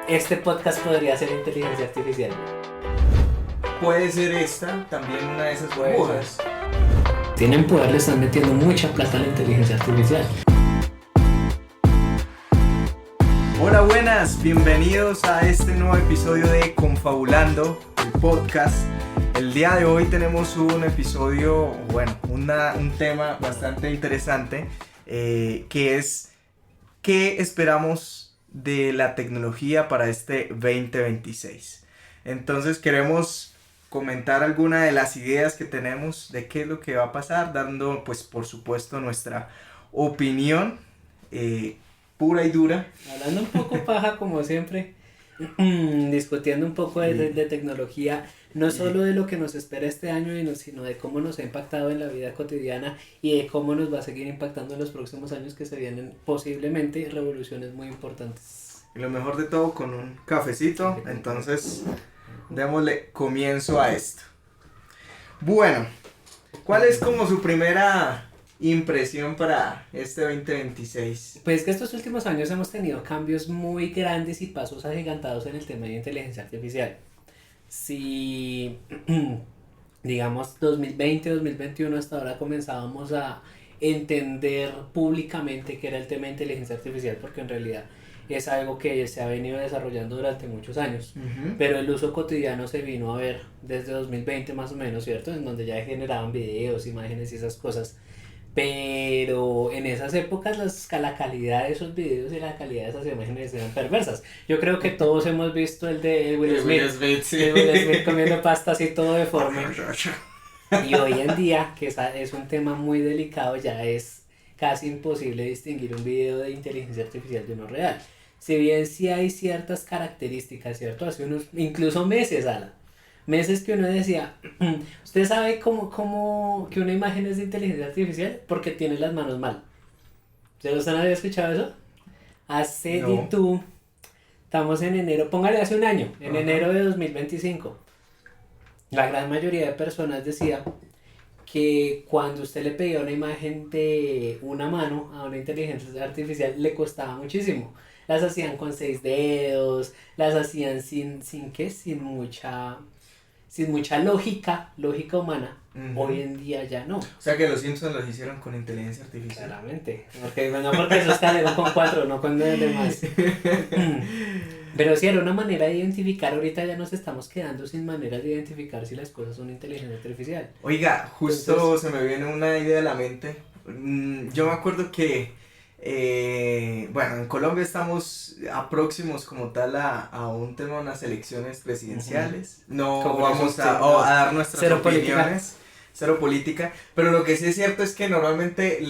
Este podcast podría ser inteligencia artificial. Puede ser esta también una de esas burbujas. Tienen poder, le están metiendo mucha plata a la inteligencia artificial. Hola, buenas, bienvenidos a este nuevo episodio de Confabulando, el podcast. El día de hoy tenemos un episodio, un tema bastante interesante, que es ¿qué esperamos de la tecnología para este 2026? Entonces queremos comentar algunas de las ideas que tenemos de qué es lo que va a pasar, dando pues por supuesto nuestra opinión pura y dura. Hablando un poco paja como siempre, discutiendo un poco de tecnología, no solo de lo que nos espera este año, sino de cómo nos ha impactado en la vida cotidiana y de cómo nos va a seguir impactando en los próximos años, que se vienen posiblemente revoluciones muy importantes. Y lo mejor de todo con un cafecito, entonces démosle comienzo a esto. Bueno, ¿cuál es como su primera impresión para este 2026? Pues que estos últimos años hemos tenido cambios muy grandes y pasos agigantados en el tema de inteligencia artificial. Si digamos 2020, 2021 hasta ahora comenzábamos a entender públicamente qué era el tema de inteligencia artificial, porque en realidad es algo que se ha venido desarrollando durante muchos años, pero el uso cotidiano se vino a ver desde 2020 más o menos, ¿cierto? En donde ya generaban videos, imágenes y esas cosas. Pero en esas épocas la calidad de esos videos y la calidad de esas imágenes eran perversas. Yo creo que todos hemos visto el de Will Smith, Sí. el Will Smith comiendo pasta así todo deforme. Y hoy en día, que es un tema muy delicado, ya es casi imposible distinguir un video de inteligencia artificial de uno real. Si bien sí hay ciertas características, ¿cierto? Hace unos, incluso meses, meses que uno decía, ¿usted sabe cómo que una imagen es de inteligencia artificial? Porque tiene las manos mal. ¿Usted no había escuchado eso? Hace, No. y tú, estamos en enero, póngale hace un año, en enero de 2025. La gran mayoría de personas decía que cuando usted le pedía una imagen de una mano a una inteligencia artificial le costaba muchísimo. Las hacían con 6 dedos, las hacían sin mucha lógica humana. Hoy en día ya no. O sea que los Simpsons los hicieron con inteligencia artificial. Claramente. Porque eso salieron con 4, no con 9 de más. Pero sí, era una manera de identificar. Ahorita ya nos estamos quedando sin maneras de identificar si las cosas son inteligencia artificial. Oiga, justo se me viene una idea a la mente. Yo me acuerdo que en Colombia estamos próximos como tal a un tema de unas elecciones presidenciales. No Como vamos a dar nuestras cero opiniones. Cero política. Pero lo que sí es cierto es que normalmente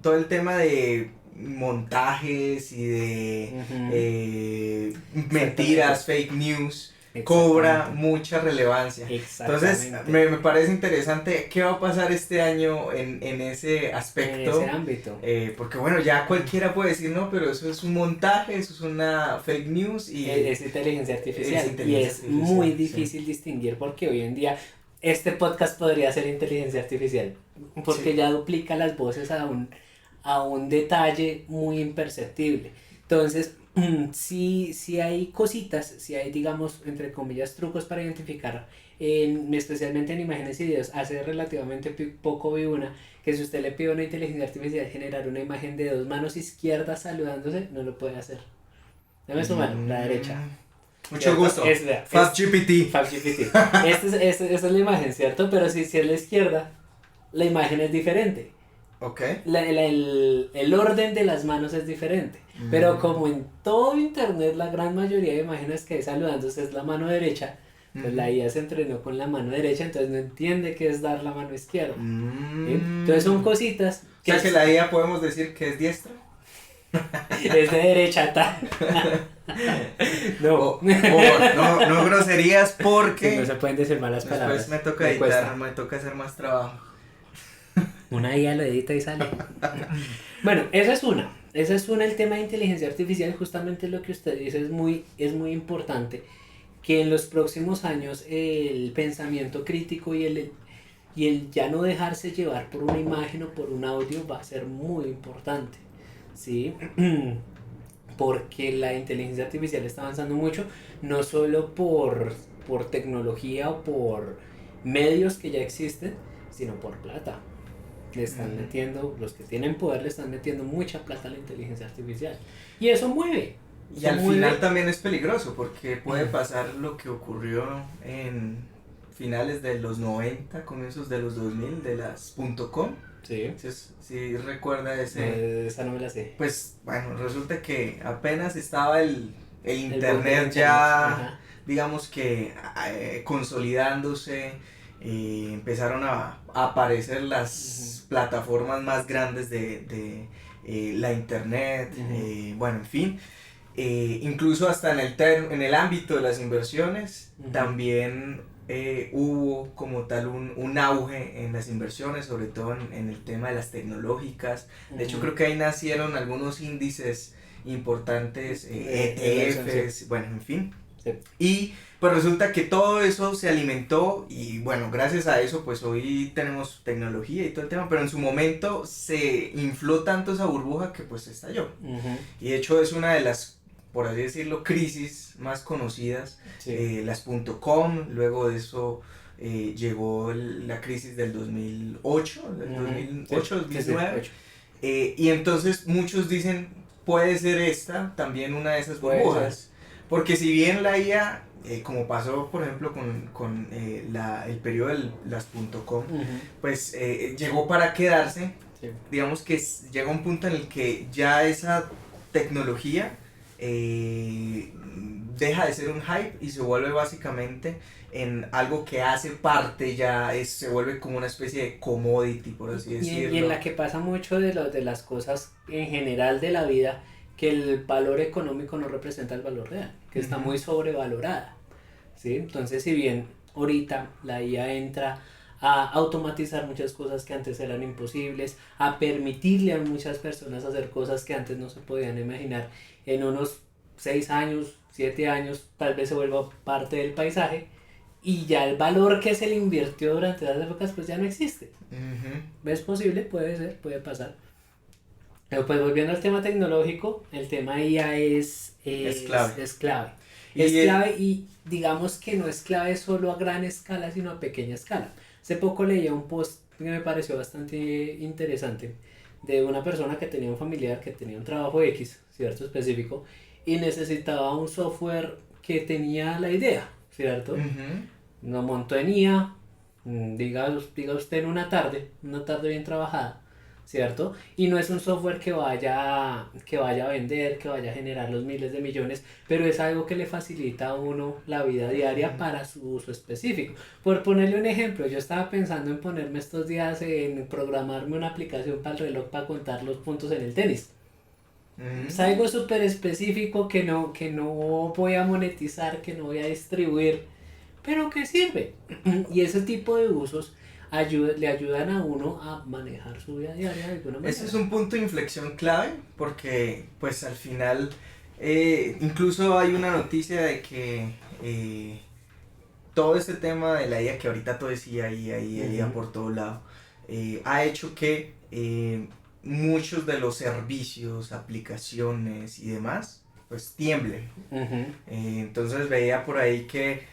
todo el tema de montajes y de mentiras, fake news, cobra mucha relevancia. Entonces me parece interesante qué va a pasar este año en ese aspecto, en ese ámbito, porque ya cualquiera puede decir no, pero eso es un montaje, eso es una fake news y es inteligencia artificial, y es muy difícil distinguir, porque hoy en día este podcast podría ser inteligencia artificial, porque ya duplica las voces a un detalle muy imperceptible. Entonces sí hay cositas, sí hay, digamos, entre comillas, trucos para identificar, especialmente en imágenes y videos. Hace relativamente poco vi una que si usted le pide a una inteligencia artificial generar una imagen de 2 manos izquierdas saludándose, no lo puede hacer. Dame su mano, la derecha. Mucho gusto. FastGPT. Esta es la imagen, ¿cierto? Pero si es la izquierda, la imagen es diferente. Okay. El orden de las manos es diferente. Pero como en todo internet la gran mayoría de imágenes que hay saludándose es la mano derecha, pues la IA se entrenó con la mano derecha, entonces no entiende qué es dar la mano izquierda. ¿Sí? Entonces son cositas que... O sea que la IA podemos decir que es diestra. Es de derecha, No. No groserías porque sí, no se pueden decir malas palabras. Después me toca editar, me toca hacer más trabajo. Una IA lo edita y sale. Bueno, esa es una, el tema de inteligencia artificial. Justamente lo que usted dice es muy importante, que en los próximos años el pensamiento crítico y el ya no dejarse llevar por una imagen o por un audio va a ser muy importante, ¿sí? porque la inteligencia artificial está avanzando mucho, no solo por tecnología o por medios que ya existen, sino por plata. Le están metiendo, los que tienen poder le están metiendo mucha plata a la inteligencia artificial. Y eso mueve. Y al final también es peligroso porque puede pasar lo que ocurrió en finales de los 90, comienzos de los 2000, de las .com. Sí. Si recuerda ese... Esa no me la sé. Pues bueno, resulta que apenas estaba el internet ya, ajá, digamos que consolidándose, empezaron a aparecer las plataformas más grandes de la internet, bueno, en fin. Incluso hasta en el ámbito de las inversiones también hubo como tal un auge en las inversiones, sobre todo en el tema de las tecnológicas. De hecho creo que ahí nacieron algunos índices importantes, ETFs, bueno, en fin. Sí. Y pues resulta que todo eso se alimentó y bueno, gracias a eso pues hoy tenemos tecnología y todo el tema, pero en su momento se infló tanto esa burbuja que pues estalló. Y de hecho es una de las, por así decirlo, crisis más conocidas, sí. Las .com, luego de eso llegó la crisis del 2008, del 2008, 2009, y entonces muchos dicen, puede ser esta también una de esas burbujas, porque si bien la IA, como pasó por ejemplo con el periodo de las .com, pues llegó para quedarse, sí. Digamos que llega un punto en el que ya esa tecnología deja de ser un hype y se vuelve básicamente en algo que hace parte, ya se vuelve como una especie de commodity, por así decirlo. Y en la que pasa mucho de las cosas en general de la vida, que el valor económico no representa el valor real, que está muy sobrevalorada, ¿sí? Entonces, si bien ahorita la IA entra a automatizar muchas cosas que antes eran imposibles, a permitirle a muchas personas hacer cosas que antes no se podían imaginar, en unos 6 años, 7 años, tal vez se vuelva parte del paisaje y ya el valor que se le invirtió durante esas épocas pues ya no existe. ¿Es posible? Puede ser, puede pasar. Pero pues volviendo al tema tecnológico, el tema IA es clave. Es clave. Es clave y digamos que no es clave solo a gran escala, sino a pequeña escala. Hace poco leía un post que me pareció bastante interesante de una persona que tenía un familiar que tenía un trabajo X, cierto, específico, y necesitaba un software que tenía la idea, ¿cierto? Lo montó en IA, diga usted en una tarde bien trabajada, ¿cierto? Y no es un software que vaya a vender, que vaya a generar los miles de millones, pero es algo que le facilita a uno la vida diaria para su uso específico. Por ponerle un ejemplo, yo estaba pensando en ponerme estos días en programarme una aplicación para el reloj para contar los puntos en el tenis. Es algo súper específico que no voy a monetizar, que no voy a distribuir, pero que sirve. Y ese tipo de usos le ayudan a uno a manejar su vida diaria de alguna manera. Ese es un punto de inflexión clave porque pues al final incluso hay una noticia de que todo este tema de la IA que ahorita todo decía IA por todo lado ha hecho que muchos de los servicios, aplicaciones y demás pues tiemblen. Entonces veía por ahí que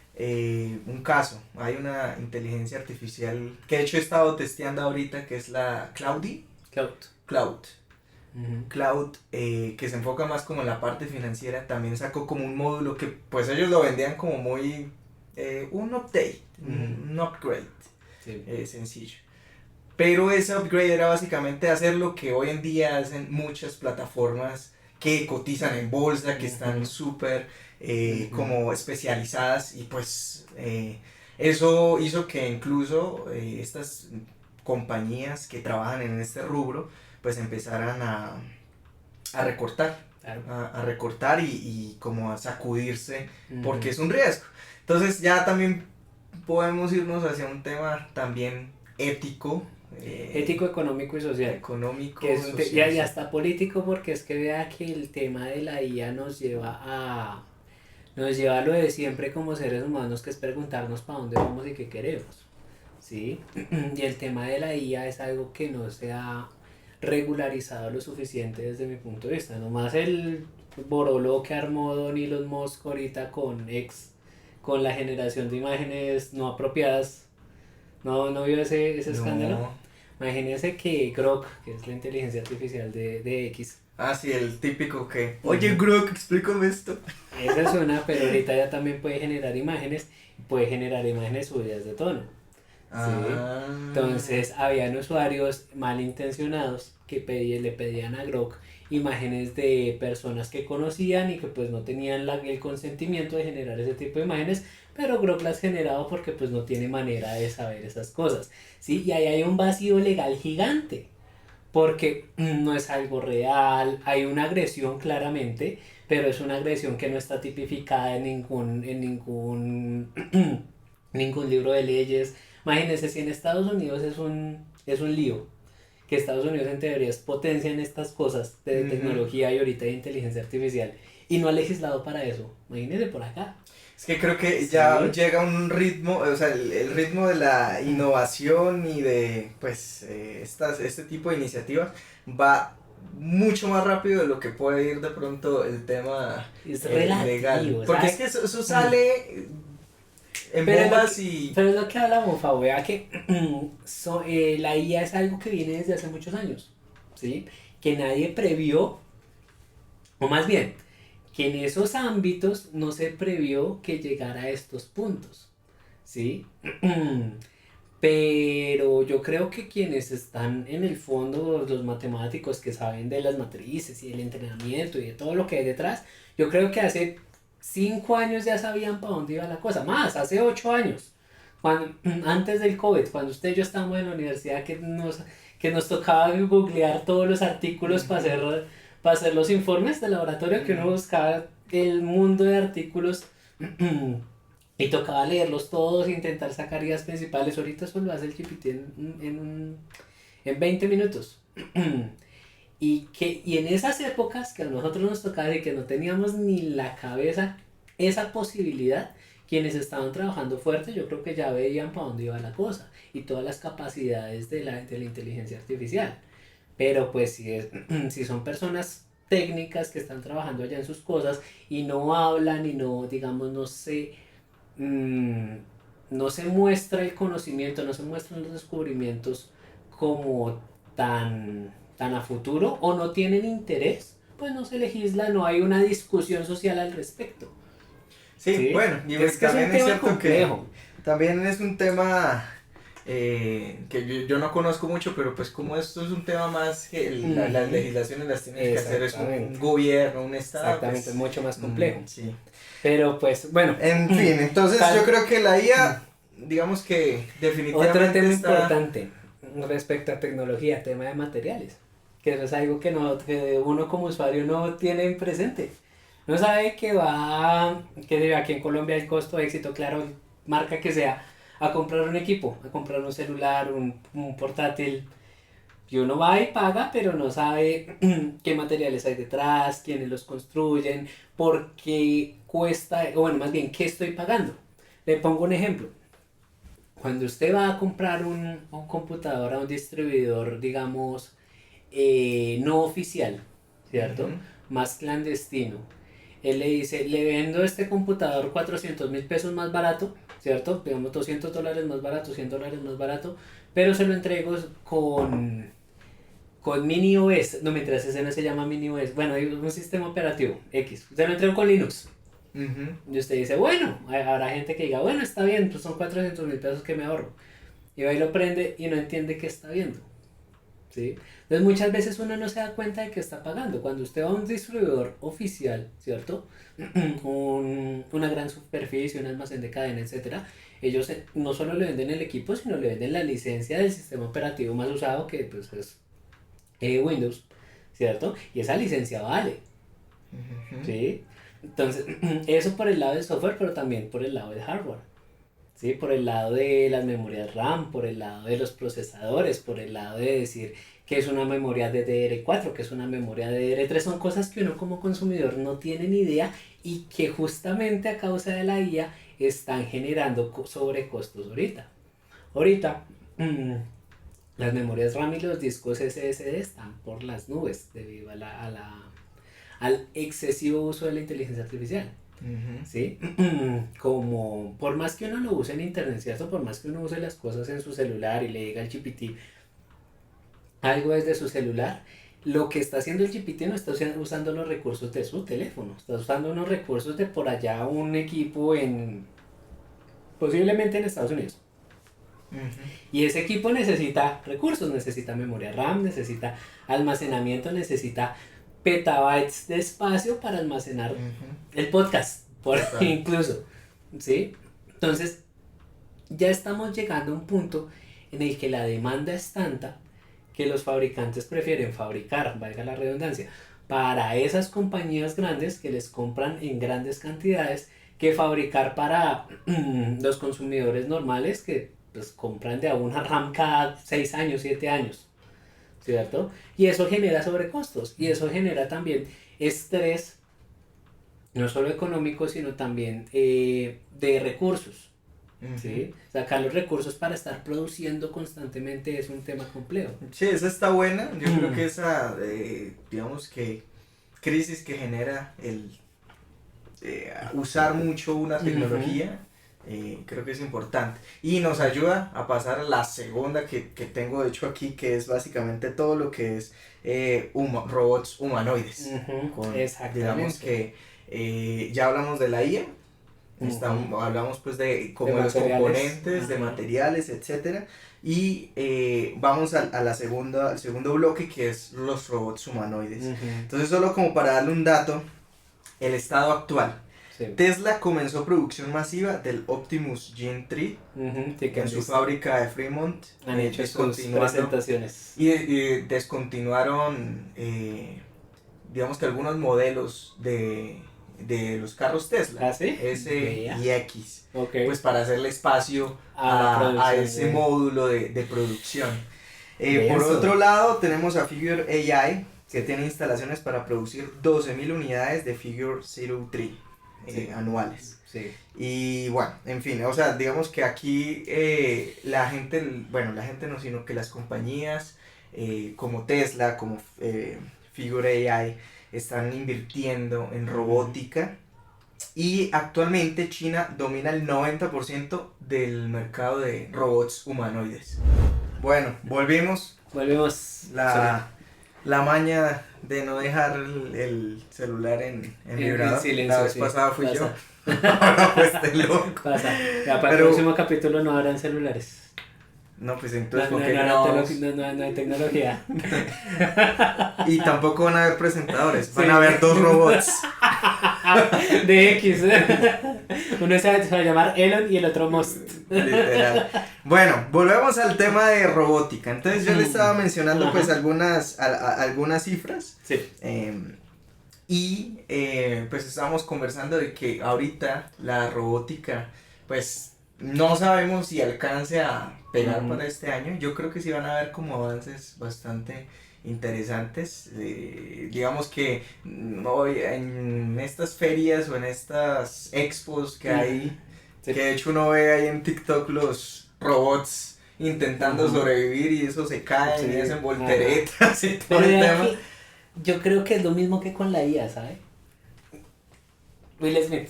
un caso, hay una inteligencia artificial que de hecho he estado testeando ahorita, que es la Cloud, que se enfoca más como en la parte financiera. También sacó como un módulo que pues ellos lo vendían como muy un update, un upgrade, sí. Sencillo, pero ese upgrade era básicamente hacer lo que hoy en día hacen muchas plataformas que cotizan en bolsa, que están súper como especializadas, y pues eso hizo que incluso estas compañías que trabajan en este rubro pues empezaran a recortar, claro. a recortar y como a sacudirse, porque es un riesgo. Entonces ya también podemos irnos hacia un tema también ético, económico y social. Económico, que es social. Y hasta político, porque es que vea que el tema de la IA nos lleva a lo de siempre como seres humanos, que es preguntarnos para dónde vamos y qué queremos, ¿sí? Y el tema de la IA es algo que no se ha regularizado lo suficiente desde mi punto de vista. Nomás el boroló que armó Don Elon Musk ahorita con la generación de imágenes no apropiadas. ¿No vio ese escándalo? No. Imagínense que Grok, que es la inteligencia artificial de X, Ah, sí, el típico que, oye, Grok, explícame esto. esa es una, pero ahorita ya también puede generar imágenes subidas de tono. Ah. ¿Sí? Entonces, habían usuarios malintencionados que le pedían a Grok imágenes de personas que conocían y que pues no tenían el consentimiento de generar ese tipo de imágenes, pero Grok las generaba porque pues no tiene manera de saber esas cosas, ¿sí? Y ahí hay un vacío legal gigante, porque no es algo real, hay una agresión claramente, pero es una agresión que no está tipificada ningún libro de leyes. Imagínense, si en Estados Unidos es un lío, que Estados Unidos en teoría es potencia en estas cosas de tecnología y ahorita de inteligencia artificial, y no ha legislado para eso. Imagínense por acá. Es que creo que Sí. ya llega un ritmo, o sea, el ritmo de la innovación y de, pues, este tipo de iniciativas va mucho más rápido de lo que puede ir de pronto el tema Es legal. relativo, Porque ¿sabes? es que eso sale en Pero es, lo bombas que, y... pero es lo que hablamos, Fabo, vea que la IA es algo que viene desde hace muchos años, ¿sí? Que nadie previó, o más bien, que en esos ámbitos no se previó que llegara a estos puntos, ¿sí? Pero yo creo que quienes están en el fondo, los matemáticos que saben de las matrices y del entrenamiento y de todo lo que hay detrás, yo creo que hace 5 años ya sabían para dónde iba la cosa, más, hace 8 años, antes del COVID, cuando usted y yo estábamos en la universidad, que nos tocaba googlear todos los artículos para hacer los informes de laboratorio, que uno buscaba el mundo de artículos y tocaba leerlos todos e intentar sacar ideas principales. Ahorita eso lo hace el GPT en 20 minutos. Y en esas épocas que a nosotros nos tocaba y que no teníamos ni la cabeza esa posibilidad, quienes estaban trabajando fuerte, yo creo que ya veían para dónde iba la cosa y todas las capacidades de la inteligencia artificial. Pero pues si son personas técnicas que están trabajando allá en sus cosas y no hablan y no, digamos, mm, no se muestra el conocimiento, no se muestran los descubrimientos como tan a futuro o no tienen interés, pues no se legisla, no hay una discusión social al respecto. Sí, ¿Sí? bueno, y Es que es un también es tema cierto complejo. que también es un tema que yo no conozco mucho, pero pues como esto es un tema más que las legislaciones las tiene que hacer es un gobierno, un estado. Exactamente, pues, es mucho más complejo. Sí. Pero pues, bueno. En fin, entonces yo creo que la IA, digamos que definitivamente Otro tema está... importante respecto a tecnología, tema de materiales. Que eso es algo que uno como usuario no tiene presente. No sabe que aquí en Colombia el costo de éxito, claro, marca que sea, a comprar un equipo, a comprar un celular, un portátil. Y uno va y paga, pero no sabe qué materiales hay detrás, quiénes los construyen, por qué cuesta, o bueno, más bien, qué estoy pagando. Le pongo un ejemplo. Cuando usted va a comprar un computador a un distribuidor, digamos, no oficial, ¿cierto? Ujú. Más clandestino. Él le dice, le vendo este computador 400.000 pesos más barato, ¿cierto? Digamos $200 más barato, $100 más barato, pero se lo entrego con Mini OS. No, mientras ese no se llama Mini OS. Bueno, hay un sistema operativo X. Se lo entrego con Linux. Ujú. Y usted dice, bueno, habrá gente que diga, bueno, está bien, pues son 400.000 pesos que me ahorro. Y va y lo prende y no entiende qué está viendo. ¿Sí? Entonces muchas veces uno no se da cuenta de que está pagando. Cuando usted va a un distribuidor oficial, ¿cierto? Una gran superficie, un almacén de cadena, etcétera, ellos no solo le venden el equipo, sino le venden la licencia del sistema operativo más usado, que pues es Windows, ¿cierto? Y esa licencia vale, Ujú. ¿sí? Entonces, eso por el lado del software, pero también por el lado del hardware. ¿Sí? Por el lado de las memorias RAM, por el lado de los procesadores, por el lado de decir que es una memoria DDR4, que es una memoria DDR3, son cosas que uno como consumidor no tiene ni idea y que justamente a causa de la IA están generando sobrecostos ahorita. Ahorita, las memorias RAM y los discos SSD están por las nubes debido a al excesivo uso de la inteligencia artificial. ¿Sí? Como por más que uno lo use en internet, ¿cierto? Por más que uno use las cosas en su celular y le diga al GPT algo desde su celular, lo que está haciendo el GPT no está usando los recursos de su teléfono, está usando unos recursos de por allá un equipo posiblemente en Estados Unidos. Y ese equipo necesita recursos, necesita memoria RAM, necesita almacenamiento, necesita petabytes de espacio para almacenar el podcast, incluso, ¿sí? Entonces, ya estamos llegando a un punto en el que la demanda es tanta que los fabricantes prefieren fabricar, valga la redundancia, para esas compañías grandes que les compran en grandes cantidades, que fabricar para los consumidores normales que pues compran de a una RAM cada 6 años, 7 años, ¿cierto? Y eso genera sobrecostos y eso genera también estrés, no solo económico, sino también de recursos, ¿sí? Sacar los recursos para estar produciendo constantemente es un tema complejo. Sí, esa está buena. Yo creo que esa, digamos que crisis que genera el usar mucho una tecnología, creo que es importante y nos ayuda a pasar a la segunda que tengo de hecho aquí, que es básicamente todo lo que es robots humanoides. Exactamente. Digamos que ya hablamos de la IA, hablamos pues de como de los componentes, de materiales, etcétera, y vamos al segundo bloque, que es los robots humanoides. Entonces, solo como para darle un dato, el estado actual. Sí. Tesla comenzó producción masiva del Optimus Gen 3 en su fábrica de Fremont. Han hecho sus presentaciones. Y descontinuaron, digamos que algunos modelos de los carros Tesla. ¿Ah, sí? S y X. Okay. Pues para hacerle espacio a ese módulo de producción. Por otro lado, tenemos a Figure AI, que tiene instalaciones para producir 12.000 unidades de Figure 03 anuales. Sí. Y bueno, en fin, o sea, digamos que aquí la gente no, sino que las compañías como Tesla, como Figure AI, están invirtiendo en robótica. Y actualmente China domina el 90% del mercado de robots humanoides. Bueno, volvimos. La maña de no dejar el celular en vibrador. La vez pasada fui yo. Pues te loco. Pasa. Ya para el próximo capítulo no habrán celulares. No, pues entonces no hay tecnología. Y tampoco van a haber presentadores, van a haber 2 robots. De X. Uno se va a llamar Elon y el otro Musk. Literal. Bueno, volvemos al tema de robótica. Entonces yo le estaba mencionando pues algunas cifras. Sí. Y pues estábamos conversando de que ahorita la robótica pues no sabemos si alcance a pegar para este año. Yo creo que sí van a haber como avances bastante interesantes. Digamos que hoy en estas ferias o en estas expos que hay, que de hecho uno ve ahí en TikTok los robots intentando sobrevivir y eso se caen y hacen volteretas y todo el tema. Yo creo que es lo mismo que con la IA, ¿sabes? Will Smith.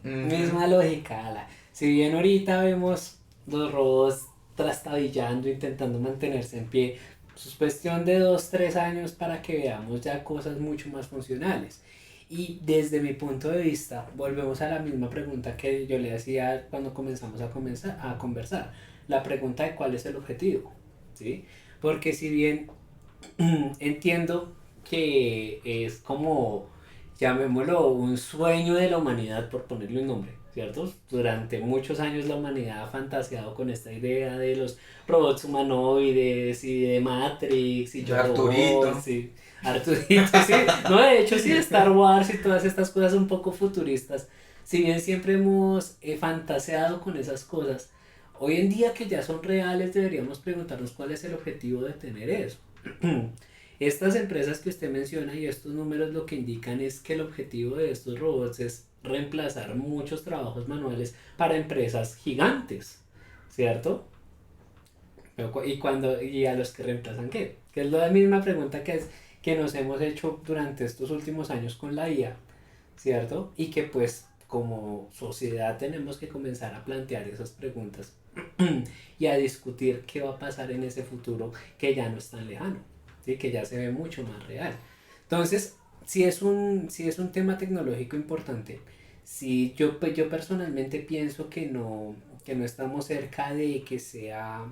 Misma lógica. Si bien ahorita vemos los robots trastabillando, intentando mantenerse en pie, es cuestión de 2-3 años para que veamos ya cosas mucho más funcionales. Y desde mi punto de vista, volvemos a la misma pregunta que yo le hacía cuando comenzamos a conversar. La pregunta de cuál es el objetivo, ¿sí? Porque si bien entiendo que es como, llamémoslo, un sueño de la humanidad, por ponerle un nombre, ¿cierto? Durante muchos años la humanidad ha fantaseado con esta idea de los robots humanoides y de Matrix y Arturito. Arturito, sí. No, de hecho sí, Star Wars y todas estas cosas un poco futuristas. Si bien siempre hemos fantaseado con esas cosas, hoy en día que ya son reales deberíamos preguntarnos cuál es el objetivo de tener eso. Estas empresas que usted menciona y estos números lo que indican es que el objetivo de estos robots es reemplazar muchos trabajos manuales para empresas gigantes, ¿cierto? ¿Y a los que reemplazan qué? Que es la misma pregunta que que nos hemos hecho durante estos últimos años con la IA, ¿cierto? Y que pues como sociedad tenemos que comenzar a plantear esas preguntas y a discutir qué va a pasar en ese futuro que ya no es tan lejano, ¿sí? Que ya se ve mucho más real. Entonces, si es un tema tecnológico importante, si yo personalmente pienso que no estamos cerca de que sea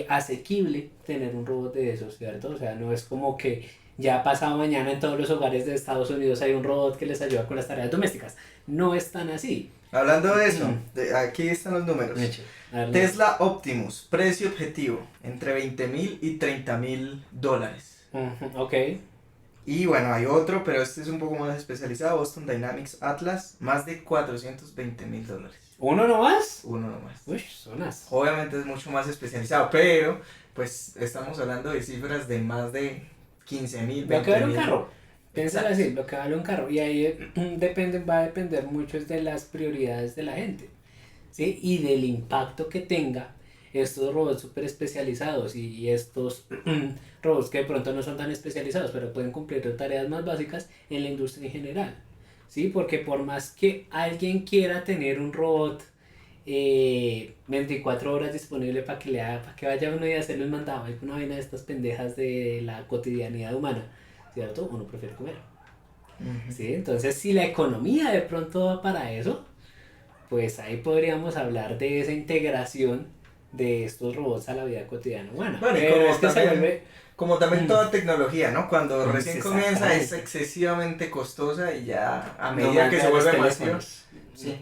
asequible tener un robot de esos, ¿cierto? O sea, no es como que ya pasado mañana en todos los hogares de Estados Unidos hay un robot que les ayuda con las tareas domésticas. No es tan así. Hablando de eso, aquí están los números. Tesla Optimus, precio objetivo, entre $20,000 y $30,000. Ok. Y bueno, hay otro, pero este es un poco más especializado, Boston Dynamics Atlas, más de $420,000. ¿Uno nomás? Uno nomás. Uy, sonas. Obviamente es mucho más especializado, pero pues estamos hablando de cifras de más de 15,000, Lo que vale un 20,000. carro. Piénsalo así, lo que vale un carro. Y ahí va a depender mucho de las prioridades de la gente, ¿sí? Y del impacto que tenga estos robots súper especializados y estos robots que de pronto no son tan especializados, pero pueden cumplir tareas más básicas en la industria en general, ¿sí? Porque por más que alguien quiera tener un robot 24 horas disponible para que vaya uno y hacerle un mandado, una vaina de estas pendejas de la cotidianidad humana, ¿cierto? Uno prefiere comer. ¿Sí? Entonces, si la economía de pronto va para eso, pues ahí podríamos hablar de esa integración de estos robots a la vida cotidiana humana. Bueno, y pero como es que también, se vuelve... como también toda tecnología, ¿no? Cuando recién Exactamente. comienza es excesivamente costosa y ya a No medida más que de se los vuelve masivo, teléfonos.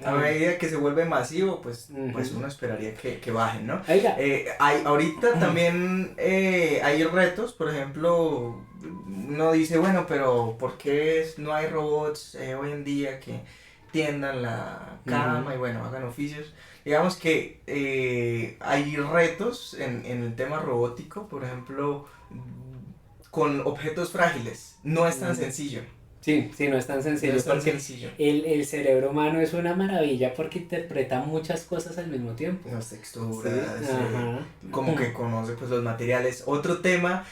a medida que se vuelve masivo, pues Ujú. uno esperaría que bajen, ¿no? Oiga, Ahorita también hay retos, por ejemplo, uno dice, bueno, pero ¿por qué no hay robots hoy en día que tiendan la cama y bueno, hagan oficios? Digamos que hay retos en el tema robótico, por ejemplo, con objetos frágiles. No es tan sencillo. sí, no es tan sencillo, No es tan porque sencillo. el cerebro humano es una maravilla porque interpreta muchas cosas al mismo tiempo. Las texturas, Sí, ajá. como que conoce pues los materiales. Otro tema,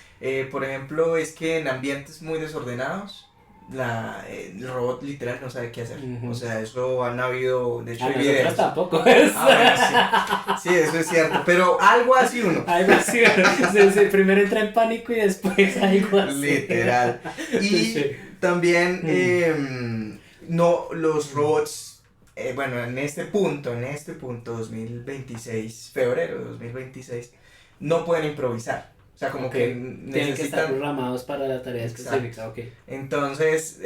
por ejemplo, es que en ambientes muy desordenados, el robot literal no sabe qué hacer. Ujú. O sea, eso han habido, de hecho, A hay nosotros videos. tampoco. Ah, bueno, sí. Sí, eso es cierto. Pero algo así uno. Algo así, primero entra en pánico y después algo así. Literal. Y Sí. también no los robots, bueno, en este punto, 2026, febrero de 2026, no pueden improvisar. O sea, como Ok. que Tienen que estar necesitan. programados para la tarea Exacto. específica, ok. Entonces,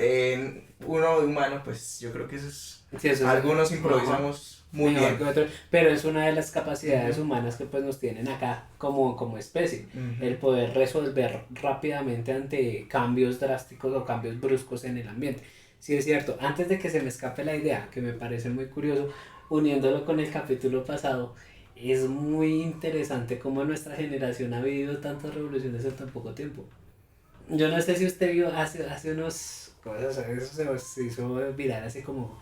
uno de humano, pues yo creo que eso es. Sí, eso es- Algunos Ajá. improvisamos muy Mejor bien. que otro, pero es una de las capacidades Ujú. humanas que pues nos tienen acá como especie, Ujú. el poder resolver rápidamente ante cambios drásticos o cambios bruscos en el ambiente. Sí es cierto, antes de que se me escape la idea, que me parece muy curioso, uniéndolo con el capítulo pasado, es muy interesante cómo nuestra generación ha vivido tantas revoluciones en tan poco tiempo. Yo no sé si usted vio hace unos cosas, eso se hizo viral hace como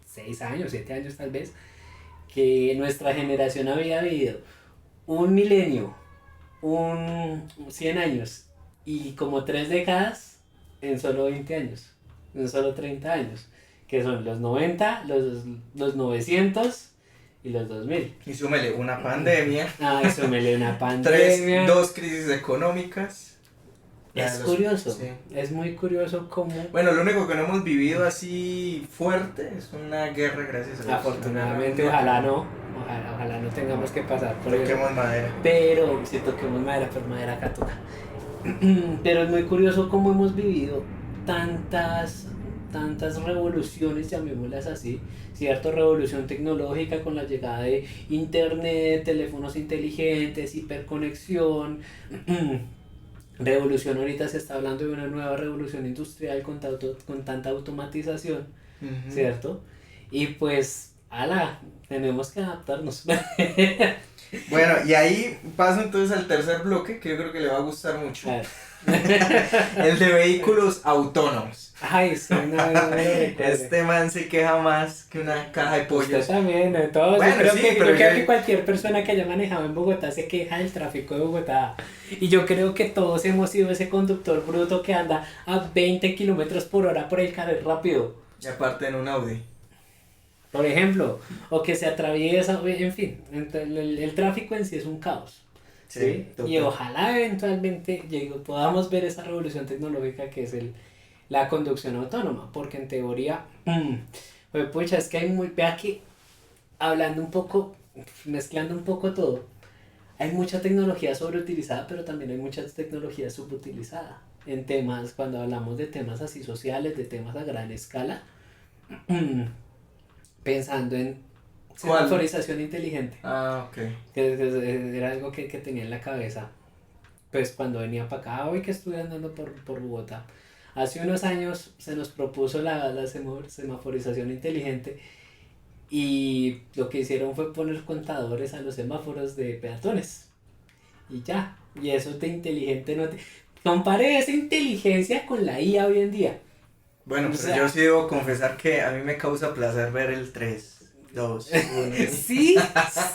6 años, 7 años tal vez, que nuestra generación había vivido un milenio, 100 años y como 3 décadas en solo 20 años, en solo 30 años, que son los 90, los 900 y los 2000. Y súmele una pandemia, Eso me lee una pandemia. dos crisis económicas. Es curioso, Sí. es muy curioso cómo Bueno, lo único que no hemos vivido así fuerte es una guerra, gracias a Dios. afortunadamente, ojalá no tengamos que pasar por eso. Toquemos madera. Pero, si toquemos madera, pero madera acá toca. Pero es muy curioso cómo hemos vivido tantas revoluciones, llamémoslas así, ¿cierto? Revolución tecnológica con la llegada de internet, teléfonos inteligentes, hiperconexión. Revolución, ahorita se está hablando de una nueva revolución industrial con tanta automatización, Ujú. ¿cierto? Y pues ala, tenemos que adaptarnos. Bueno, y ahí paso entonces al tercer bloque que yo creo que le va a gustar mucho. Claro. El de vehículos autónomos. Ay, sí, no me recuerdo. Este man se queja más que una caja de Usted pollos. también, ¿no? Todos, Bueno, yo creo sí, que, pero yo creo yo- que cualquier persona que haya manejado en Bogotá se queja del tráfico de Bogotá. Y yo creo que todos hemos sido ese conductor bruto que anda a 20 kilómetros por hora por el carril rápido, Y aparte en un Audi. por ejemplo, o que se atraviesa, en fin, el tráfico en sí es un caos. ¿Sí? total. Y ojalá eventualmente podamos ver esa revolución tecnológica que es la conducción autónoma, porque en teoría, pues pucha, es que vea que hablando un poco, mezclando un poco todo, hay mucha tecnología sobreutilizada, pero también hay mucha tecnología subutilizada en temas, cuando hablamos de temas así sociales, de temas a gran escala, pensando en ¿Cuál? semaforización inteligente, Ah, ok. que era algo que tenía en la cabeza, pues cuando venía para acá, hoy que estuve andando por Bogotá. Hace unos años se nos propuso la semaforización inteligente y lo que hicieron fue poner contadores a los semáforos de peatones. Y ya, y eso de inteligente no te... Compare esa inteligencia con la IA hoy en día. Bueno, O pero sea- yo sí debo confesar que a mí me causa placer ver el 3, 2, 1. Sí,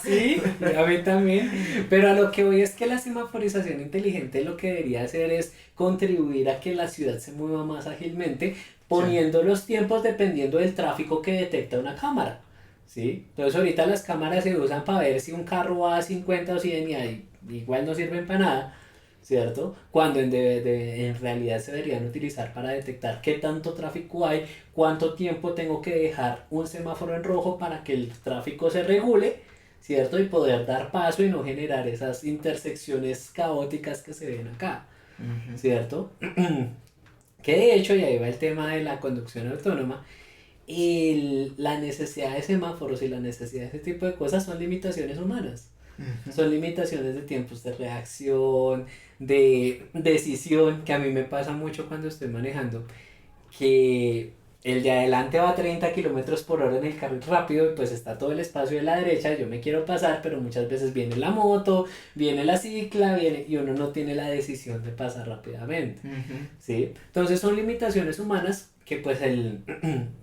sí, a mí también. Pero a lo que voy es que la semaforización inteligente lo que debería hacer es contribuir a que la ciudad se mueva más ágilmente, poniendo los tiempos dependiendo del tráfico que detecta una cámara. ¿Sí? Entonces ahorita las cámaras se usan para ver si un carro va a 50 o 100 y ahí igual no sirven para nada, ¿cierto? Cuando en realidad se deberían utilizar para detectar qué tanto tráfico hay, cuánto tiempo tengo que dejar un semáforo en rojo para que el tráfico se regule, ¿cierto? Y poder dar paso y no generar esas intersecciones caóticas que se ven acá, ¿cierto? Que de hecho, y ahí va el tema de la conducción autónoma, la necesidad de semáforos y la necesidad de ese tipo de cosas son limitaciones humanas. Son limitaciones de tiempos de reacción, de decisión, que a mí me pasa mucho cuando estoy manejando, que el de adelante va a 30 kilómetros por hora en el carril rápido y pues está todo el espacio de la derecha, yo me quiero pasar, pero muchas veces viene la moto, viene la cicla, y uno no tiene la decisión de pasar rápidamente. ¿Sí? Entonces son limitaciones humanas que pues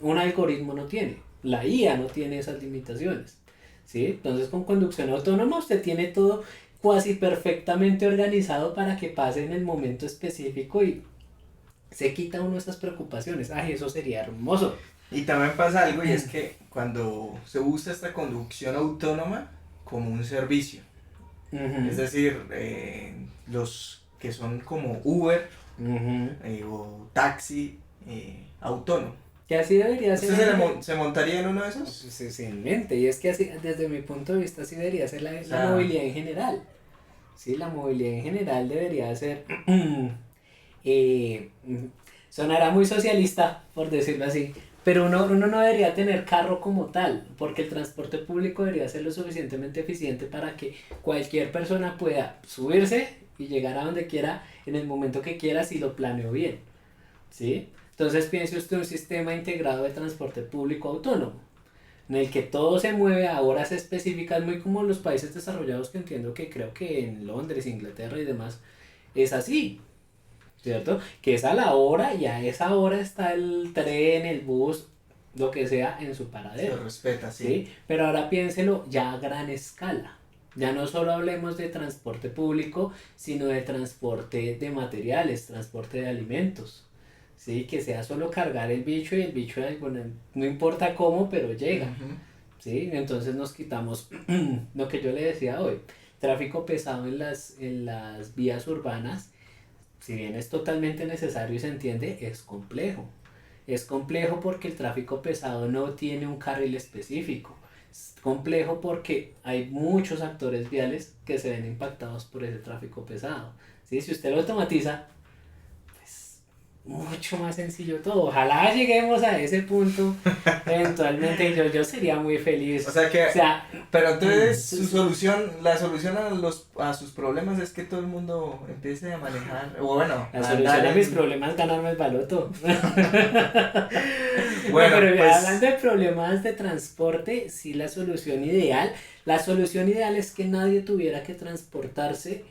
un algoritmo no tiene, la IA no tiene esas limitaciones. ¿Sí? Entonces con conducción autónoma usted tiene todo cuasi perfectamente organizado para que pase en el momento específico y se quita uno esas preocupaciones. Ay, eso sería hermoso. Y también pasa algo y es que cuando se usa esta conducción autónoma como un servicio, es decir, los que son como Uber o taxi autónomo. Que así debería ¿Usted ser. se montaría en uno de esos? Sí, sí, en mente. Y es que así, desde mi punto de vista, así debería ser la Ah. movilidad en general. Sí, la movilidad en general debería ser. eh, sonará muy socialista, por decirlo así. Pero uno no debería tener carro como tal, porque el transporte público debería ser lo suficientemente eficiente para que cualquier persona pueda subirse y llegar a donde quiera en el momento que quiera si lo planeó bien. ¿Sí? Entonces piense usted un sistema integrado de transporte público autónomo, en el que todo se mueve a horas específicas, muy como los países desarrollados, que entiendo que creo que en Londres, Inglaterra y demás es así, ¿cierto? Que es a la hora y a esa hora está el tren, el bus, lo que sea en su Se paradero. respeta, sí. ¿Sí? Pero ahora piénselo ya a gran escala. Ya no solo hablemos de transporte público, sino de transporte de materiales, transporte de alimentos. ¿Sí? Que sea solo cargar el bicho y el bicho, bueno, no importa cómo, pero llega. Ujú. ¿Sí? Entonces nos quitamos lo que yo le decía hoy. Tráfico pesado en las vías urbanas, si bien es totalmente necesario y se entiende, es complejo. Es complejo porque el tráfico pesado no tiene un carril específico. Es complejo porque hay muchos actores viales que se ven impactados por ese tráfico pesado. ¿Sí? Si usted lo automatiza, pues mucho más sencillo todo. Ojalá lleguemos a ese punto eventualmente. Yo sería muy feliz. O sea que, O sea, pero entonces la solución a sus problemas es que todo el mundo empiece a manejar, o bueno, la a solución andar a mis en- problemas es ganarme el baloto. Bueno, Pero pues, hablando de problemas de transporte, sí la solución ideal es que nadie tuviera que transportarse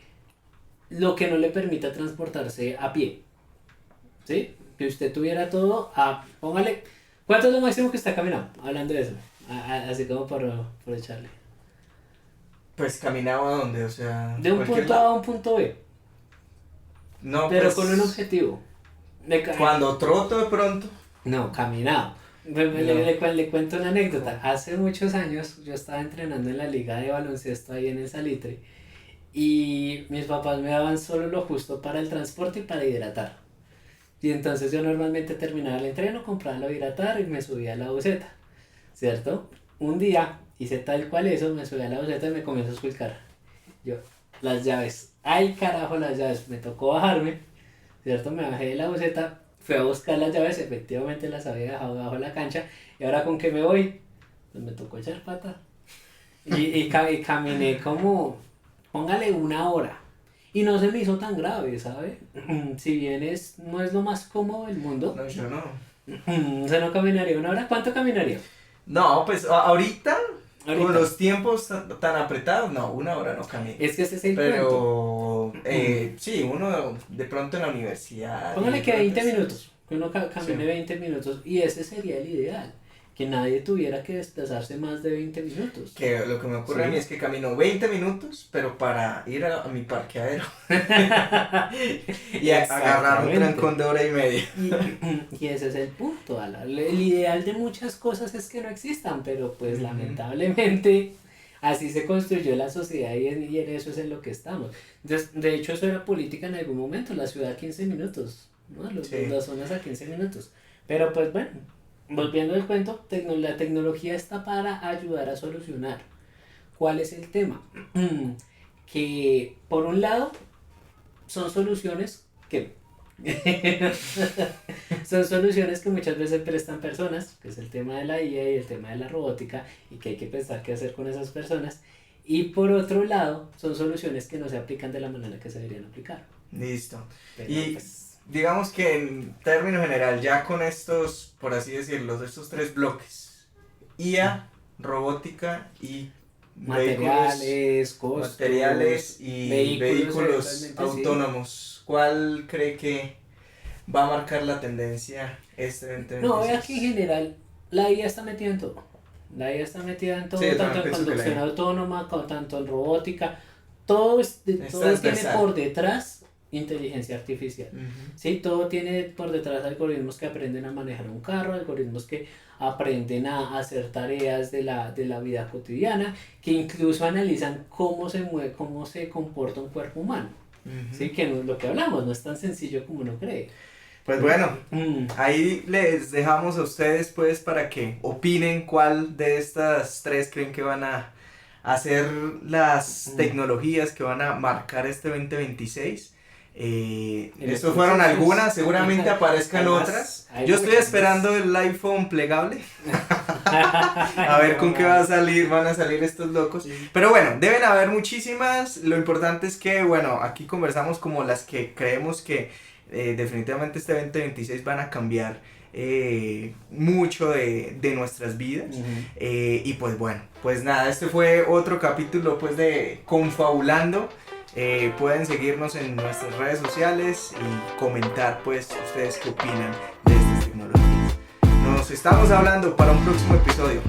lo que no le permita transportarse a pie. ¿Sí? Que usted tuviera todo póngale, ¿cuánto es lo máximo que está caminando? Hablando de eso, así como por echarle. pues caminaba a dónde, o sea, De un cualquier punto A lado. a un punto B, No, pero pues, con un objetivo. cuando troto de pronto, No, caminado. Le cuento una anécdota. Hace muchos años yo estaba entrenando en la liga de baloncesto ahí en el Salitre y mis papás me daban solo lo justo para el transporte y para hidratar. Y entonces yo normalmente terminaba el entreno, compraba lo de hidratar y me subía a la buseta, ¿cierto? Un día hice tal cual eso, me subí a la buseta y me comienzo a explicar. Yo, las llaves. Ay, carajo, las llaves. Me tocó bajarme, ¿cierto? Me bajé de la buseta, fui a buscar las llaves, efectivamente las había dejado debajo de la cancha. ¿Y ahora con qué me voy? Pues me tocó echar pata. Y caminé como, póngale 1 hora. Y no se me hizo tan grave, ¿sabe? Si bien no es lo más cómodo del mundo, no, yo no. o sea, no caminaría 1 hora. ¿Cuánto caminaría? No, pues ahorita, con Ahorita. los tiempos tan apretados, no, 1 hora no camino. Es que ese es el cuento. Pero, sí, uno de pronto en la universidad. Póngale y que de 20 pronto minutos, que uno camine Sí. 20 minutos y ese sería el ideal, que nadie tuviera que desplazarse más de 20 minutos. Que lo que me ocurre a Sí. mí es que camino 20 minutos, pero para ir a mi parqueadero y agarrar un Exactamente. trancón de 1 hora y media. Y ese es el punto, el ideal de muchas cosas es que no existan, pero pues Ujú. lamentablemente así se construyó la sociedad y en eso es en lo que estamos. Entonces, de hecho eso era política en algún momento, la ciudad a 15 minutos, ¿no? Sí. Las zonas a 15 minutos. Pero pues bueno, volviendo al cuento, la tecnología está para ayudar a solucionar. ¿Cuál es el tema? Que por un lado son soluciones que son soluciones que muchas veces prestan personas, que es el tema de la IA y el tema de la robótica, y que hay que pensar qué hacer con esas personas. Y por otro lado, son soluciones que no se aplican de la manera que se deberían aplicar. Listo. Pero, Y pues, digamos que en términos general, ya con estos, por así decirlo, estos 3 bloques, IA, robótica y materiales, costos, materiales y vehículos eventualmente, sí. autónomos, ¿cuál cree que va a marcar la tendencia este 2026? No, vea que en general la IA está metida en todo. La IA está metida en todo, Sí, yo tanto también en pienso que la conducción IA. autónoma, tanto en robótica. Todo, todo tiene transversal. por detrás inteligencia artificial. Ujú. Sí, todo tiene por detrás algoritmos que aprenden a manejar un carro, algoritmos que aprenden a hacer tareas de la vida cotidiana, que incluso analizan cómo se mueve, cómo se comporta un cuerpo humano. Ujú. Sí, que no es lo que hablamos, no es tan sencillo como uno cree. Pues bueno, Mm. ahí les dejamos a ustedes pues para que opinen cuál de estas 3 creen que van a hacer las tecnologías que van a marcar este 2026. Estos fueron algunas, seguramente aparezcan Además, otras. hay Yo estoy muchas esperando el iPhone plegable. A ver con qué va a salir, van a salir estos locos. Sí. Pero bueno, deben haber muchísimas. Lo importante es que, bueno, aquí conversamos como las que creemos que definitivamente este 2026 van a cambiar mucho de nuestras vidas. Ujú. Y pues bueno, pues nada, este fue otro capítulo pues de Confabulando. Pueden seguirnos en nuestras redes sociales y comentar pues ustedes qué opinan de estas tecnologías. Nos estamos hablando para un próximo episodio.